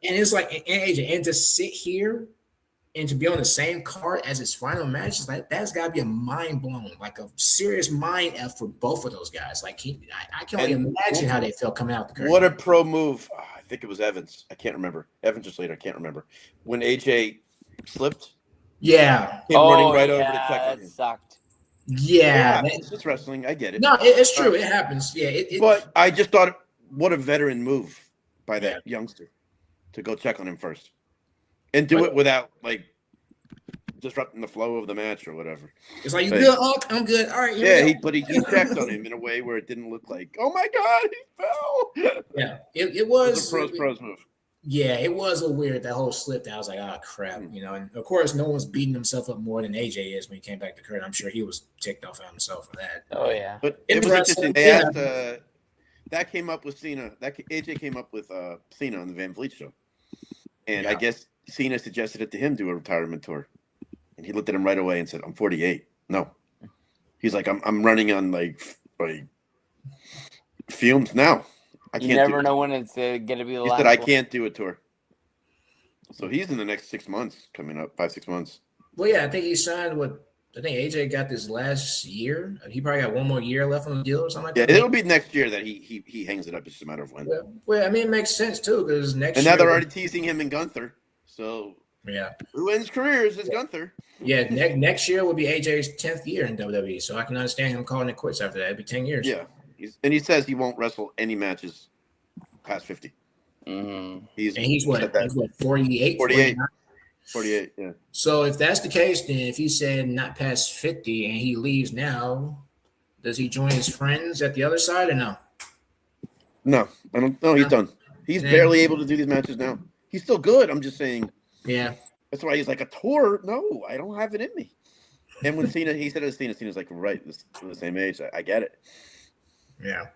it's like, and AJ, and to sit here and to be on the same card as his final match is like that's got to be a mind blown, like a serious mind F for both of those guys. Like, I can only imagine how they felt coming out the curtain. What a pro move! I think it was Evans. I can't remember. Evans or Slater. I can't remember when AJ slipped. Yeah, running right over to check on him. Sucked. Yeah, it's wrestling. I get it. No, it's true. It happens. Yeah, but I just thought, what a veteran move by that youngster to go check on him first, and do it without like disrupting the flow of the match or whatever. It's like, you good, Hulk? I'm good. All right. He checked on him in a way where it didn't look like, oh my God, he fell. Yeah, it was a pros move. Yeah, it was a weird, that whole slip. I was like, oh crap, And of course, no one's beating himself up more than AJ is when he came back to Kurt. I'm sure he was ticked off at himself for that. Oh yeah, but it was interesting. They asked, that came up with Cena. AJ came up with Cena on the Van Vliet show, and I guess Cena suggested it to him do a retirement tour, and he looked at him right away and said, "I'm 48. No," he's like, "I'm running on like fumes now. I can't." You never know when it's gonna be the last. He said, "I can't do a tour." So he's in the next 6 months coming up, 5-6 months. Well, yeah, I think he signed I think AJ got this last year. He probably got one more year left on the deal or something like that. Yeah, it'll be next year that he hangs it up. It's just a matter of when. Well, I mean, it makes sense too because next year. And now they're already teasing him and Gunther. So who ends careers is Gunther. Yeah, next year will be AJ's 10th year in WWE. So I can understand him calling it quits after that. It'd be 10 years. Yeah, and he says he won't wrestle any matches past 50. Mm-hmm. He's what 48? 48, yeah. So if that's the case, then if he said not past 50 and he leaves now, does he join his friends at the other side or no? No, I don't know. He's done. He's barely able to do these matches now. He's still good. I'm just saying. Yeah. That's why he's like, a tour? No, I don't have it in me. And when Cena, he said it to Cena's like, right, we're the same age. I get it. Yeah.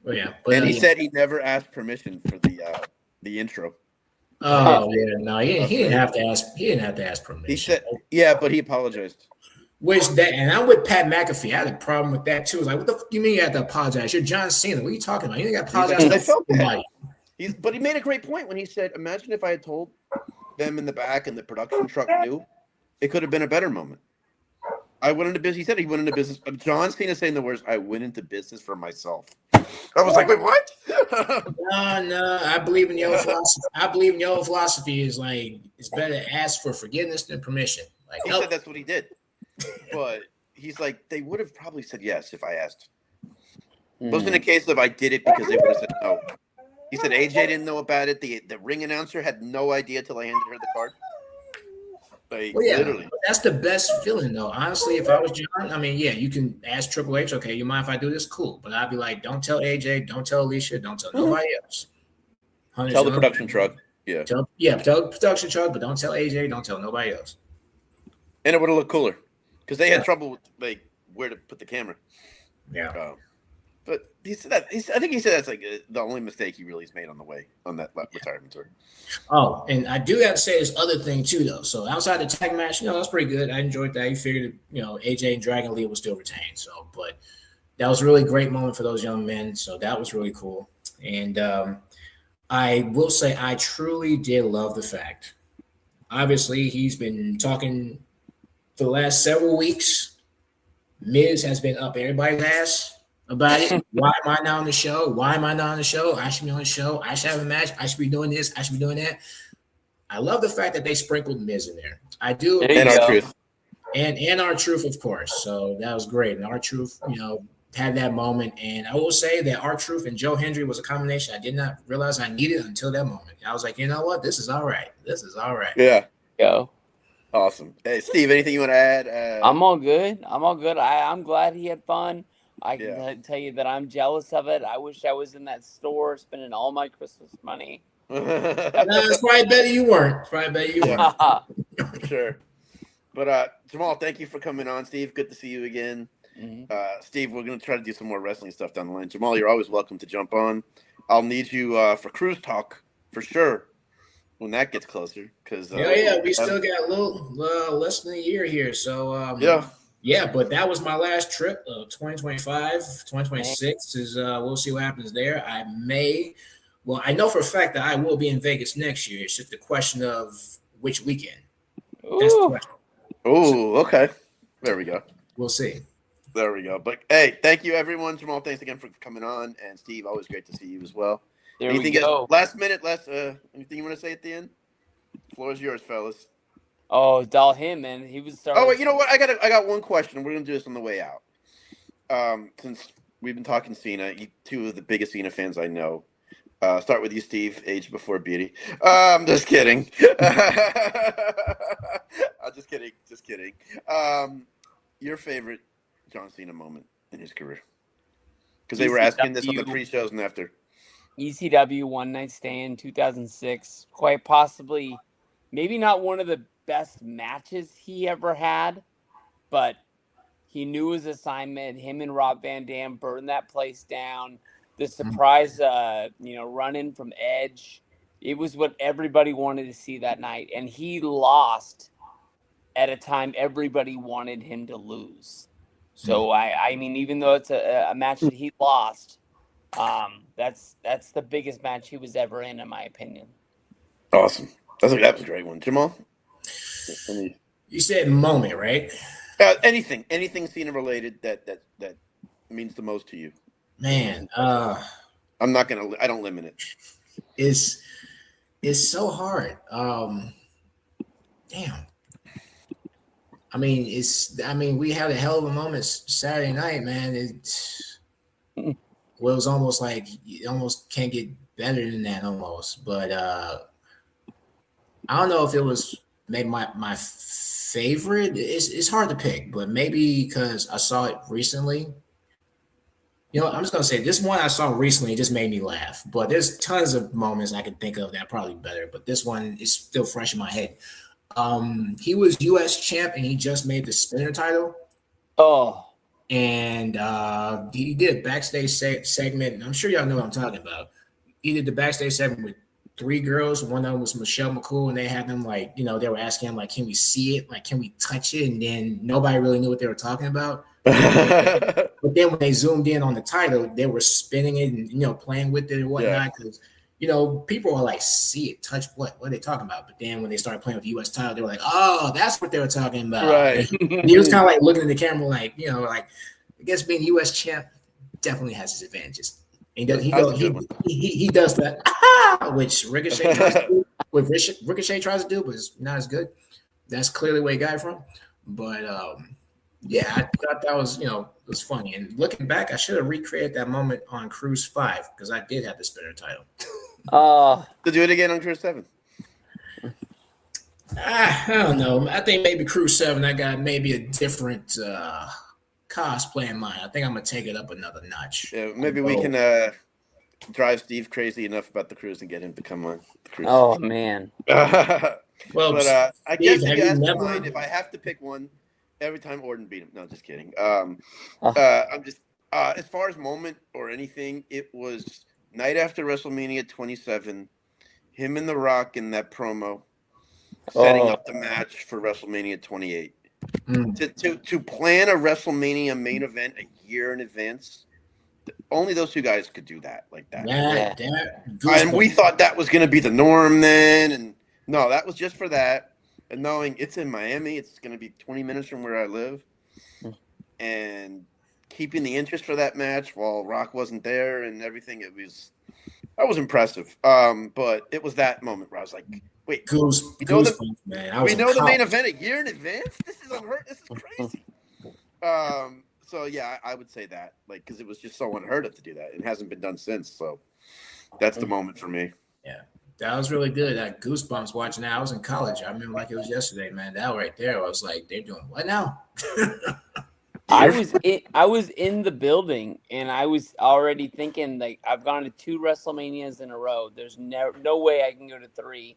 Well, yeah. And he said he never asked permission for the intro. Oh yeah, no, he didn't have to ask. He didn't have to ask permission. He said, yeah, but he apologized. And I'm with Pat McAfee. I had a problem with that too. It's like, what the fuck do you mean you have to apologize? You're John Cena. What are you talking about? You ain't got to apologize. I felt bad. But he made a great point when he said, imagine if I had told them in the back and the production truck knew, it could have been a better moment. I went into business. He said he went into business. John Cena saying the words, I went into business for myself. I was like, wait, what? No. I believe in your philosophy. I believe in your philosophy is like, it's better to ask for forgiveness than permission. Like, he said that's what he did. But he's like, they would have probably said yes if I asked. It wasn't a case of I did it because they would have said no. He said AJ didn't know about it. The ring announcer had no idea till I handed her the card. Like, literally. That's the best feeling, though. Honestly, if I was John, I mean, yeah, you can ask Triple H, okay, you mind if I do this? Cool. But I'd be like, don't tell AJ, don't tell Alicia, don't tell nobody else. Tell the production truck. Yeah. Tell the production truck, but don't tell AJ, don't tell nobody else. And it would have looked cooler because they had trouble with like where to put the camera. Yeah. But he said that. I think he said that's like the only mistake he really has made on the way on that retirement tour. Oh, and I do have to say this other thing too, though. So outside the tag match, that's pretty good. I enjoyed that. You figured, AJ and Dragon Lee would still retain. So, but that was a really great moment for those young men. So that was really cool. And I will say I truly did love the fact. Obviously, he's been talking for the last several weeks Miz has been up everybody's ass about it. Why am I not on the show? Why am I not on the show? I should be on the show. I should have a match. I should be doing this. I should be doing that. I love the fact that they sprinkled Miz in there. I do. There you And our go. truth. And our truth, of course. So that was great. And our truth, had that moment. And I will say that our truth and Joe Hendry was a combination I did not realize I needed until that moment. I was like, you know what? This is all right. This is all right. Yeah. Go. Awesome. Hey, Steve, anything you want to add? I'm all good. I'm glad he had fun. I can tell you that I'm jealous of it. I wish I was in that store spending all my Christmas money. It's probably better you weren't. For sure. But Jamal, thank you for coming on. Steve, good to see you again. Mhm. Steve, we're going to try to do some more wrestling stuff down the line. Jamal, you're always welcome to jump on. I'll need you for Cruise Talk for sure when that gets closer. Because we still got a little less than a year here. So but that was my last trip of 2025. 2026 is we'll see what happens there. I know for a fact that I will be in Vegas next year. It's just a question of which weekend. That's the question. Oh, okay. There we go. We'll see. There we go. But hey, thank you everyone. Jamal, thanks again for coming on. And Steve, always great to see you as well. There Anything we go. last minute, anything you want to say at the end? Floor is yours, fellas. Oh, it's all him, man. He was starting. Oh, wait, you know what? I got one question. We're gonna do this on the way out. Since we've been talking Cena, you two of the biggest Cena fans I know. Start with you, Steve. Age before beauty. Just kidding. Just kidding. Just kidding. Your favorite John Cena moment in his career? Because they were asking this on the pre-shows and after. ECW One Night Stand 2006. Quite possibly, maybe not one of the best matches he ever had, but he knew his assignment. Him and Rob Van Dam burned that place down. The surprise, run-in from Edge. It was what everybody wanted to see that night. And he lost at a time everybody wanted him to lose. So, I mean, even though it's a match that he lost, that's the biggest match he was ever in my opinion. Awesome. That was a great one. Jamal? You said moment, right? Anything Cena related that means the most to you. Man, I don't limit it. It's so hard. Damn. I mean, we had a hell of a moment Saturday night, man. It was almost like you almost can't get better than that almost. But I don't know if it was maybe my favorite. It's hard to pick, but maybe because I saw it recently. I'm just gonna say this one I saw recently just made me laugh. But there's tons of moments I can think of that are probably better. But this one is still fresh in my head. He was U.S. champ and he just made the spinner title. Oh, and he did a backstage segment. And I'm sure y'all know what I'm talking about. He did the backstage segment with 3 girls. One of them was Michelle McCool, and they had them they were asking him can we see it? Can we touch it? And then nobody really knew what they were talking about. But then when they zoomed in on the title, they were spinning it and playing with it and whatnot. Because people were like, see it, touch what? What are they talking about? But then when they started playing with the U.S. title, they were like, oh, that's what they were talking about. Right. And he was kind of like looking at the camera, I guess being U.S. champ definitely has its advantages. And he does that, which Ricochet tries to do. What Ricochet tries to do, but it's not as good. That's clearly where he got it from. But I thought that was it was funny. And looking back, I should have recreated that moment on Cruise 5 because I did have the spinner title. To do it again on Cruise 7. I don't know. I think maybe Cruise 7. I got maybe a different cosplay in mind. I think I'm gonna take it up another notch. Yeah, maybe we can drive Steve crazy enough about the cruise and get him to come on the cruise. Oh man. Well, but I guess Steve, if I have to pick one, every time Orton beat him. No, just kidding. I'm just as far as moment or anything, it was night after WrestleMania 27, him and The Rock in that promo, setting up the match for WrestleMania 28. To plan a WrestleMania main event a year in advance, only those two guys could do that like that. And we thought that was going to be the norm then, and no, that was just for that. And knowing it's in Miami, it's going to be 20 minutes from where I live. and keeping the interest for that match while Rock wasn't there and everything. That was impressive. But it was that moment where I was like, wait, Goosebumps, man. We know the main event a year in advance? This is unheard. This is crazy. So yeah, I would say that, like, because it was just so unheard of to do that. It hasn't been done since. So that's the moment for me. Yeah, that was really good. That goosebumps watching that. I was in college. I remember like it was yesterday, man. That right there, I was like, they're doing what now? I was in the building, and I was already thinking, like, I've gone to 2 WrestleManias in a row. There's no way I can go to 3.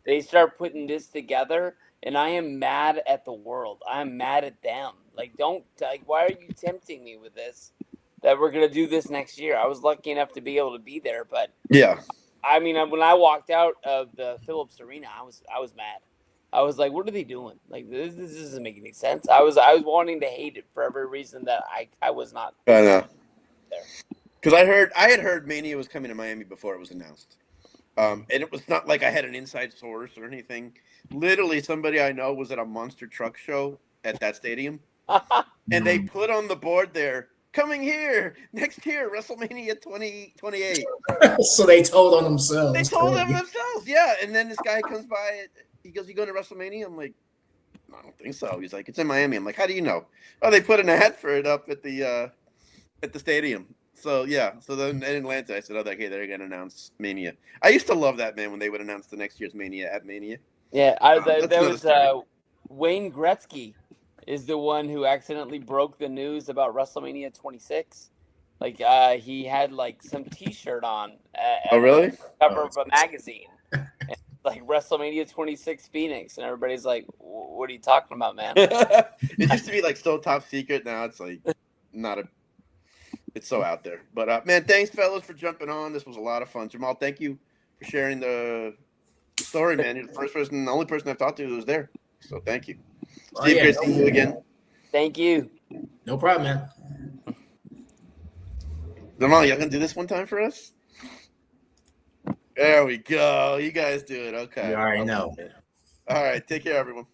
They start putting this together, and I am mad at the world. I'm mad at them. Like, why are you tempting me with this? That we're gonna do this next year. I was lucky enough to be able to be there, but yeah, I mean, when I walked out of the Phillips Arena, I was mad. I was like, what are they doing? Like, this doesn't make any sense. I was wanting to hate it for every reason that I was not. I know. Because I had heard Mania was coming to Miami before it was announced. And it was not like I had an inside source or anything. Literally, somebody I know was at a monster truck show at that stadium. And they put on the board there, coming here next year, WrestleMania 2028. So they told on themselves. They told them themselves, yeah. And then this guy comes by. He goes, "You going to WrestleMania?" I'm like, "I don't think so." He's like, "It's in Miami." I'm like, "How do you know?" Oh, they put an ad for it up at the stadium. So yeah. So then in Atlanta, I said, "Oh, okay, they're gonna announce Mania." I used to love that, man, when they would announce the next year's Mania at Mania. Yeah, there was Wayne Gretzky is the one who accidentally broke the news about WrestleMania 26. Like he had like some T-shirt on. Oh, really? Cover of a magazine. Like WrestleMania 26 Phoenix, and everybody's like, "What are you talking about, man?" It used to be like so top secret. Now it's like it's so out there. But man, thanks fellas for jumping on. This was a lot of fun. Jamal, thank you for sharing the story, man. You're the first person, the only person I've talked to who was there. So thank you. Steve, great seeing you again. Thank you. No problem, man. Jamal, y'all gonna do this one time for us? There we go. You guys do it. Okay. You already know. All right. Take care, everyone.